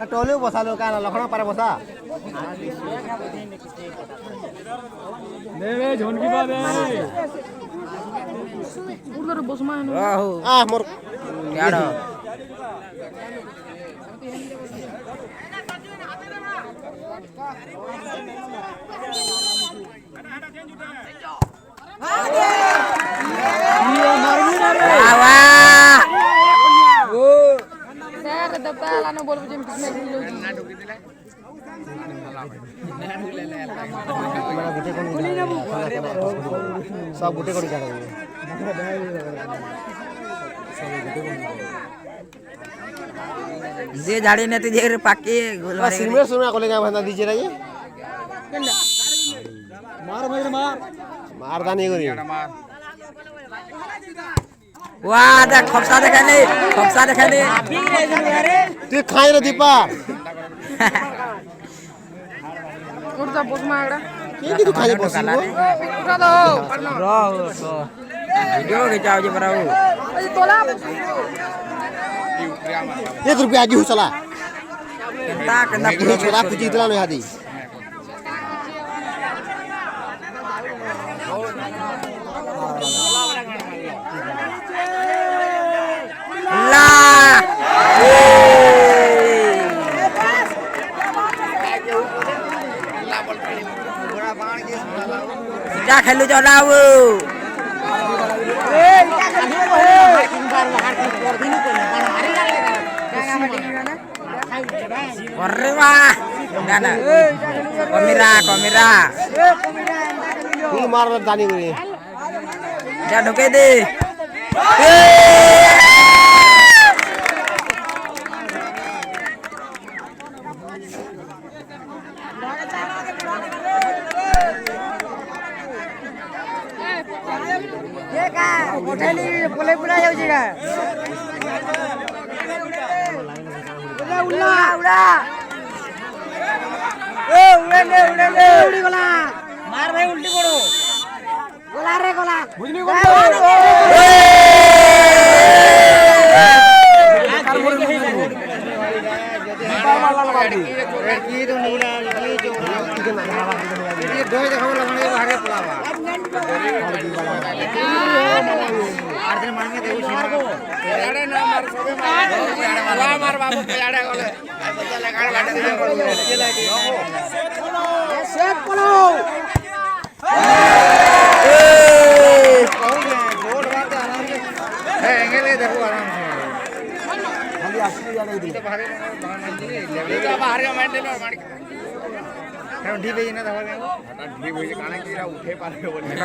टोले बसा लो का लखना पारे बसा ले झोनकी बात है उधर बसमा आ मोर याडो सब गुटे कोड़ी का जे झाड़ी ने ते जे पाके गोल मारे सिमेंट सुना कोले का बंदा दीजिए ये मार भाई मार मारदा नहीं करी वाह देख खपसा देखा ले तू खाई रे दीपा उड़ता बसमा एड़ा के तू खाई बसी उठा दो रो तो वीडियो खिंचाओ जे बराऊ अरे तोला 1 रुपया आजी हो चला कंदा पूरा छोरा कुछ इतना नहीं आदी ला क्या खेलू चलाऊ अरे वाह ना कमीरा तू मार दानी करी जा ढुके दे मार भाई उल्टी पड़ो गोला रे गोला बुझनी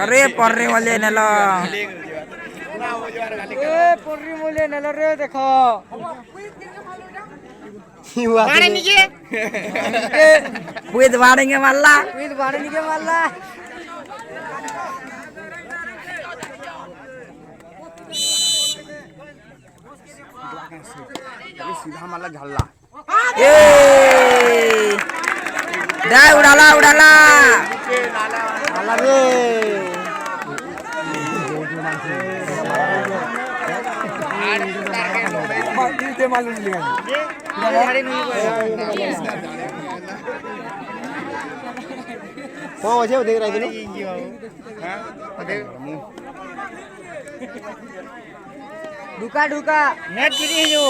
अरे पर्रे वाले नेलो पर्री बोले नल रे देखो बाड़े नीचे विद वाड़ेंगे मल्ला बाड़े नीचे मारला सीधा मारला झल्ला ए दे उड़ाला नाला रे इते मालूम लिया कौन वजह देख रहा है तू ढुका ढुका नेट गिरी है जो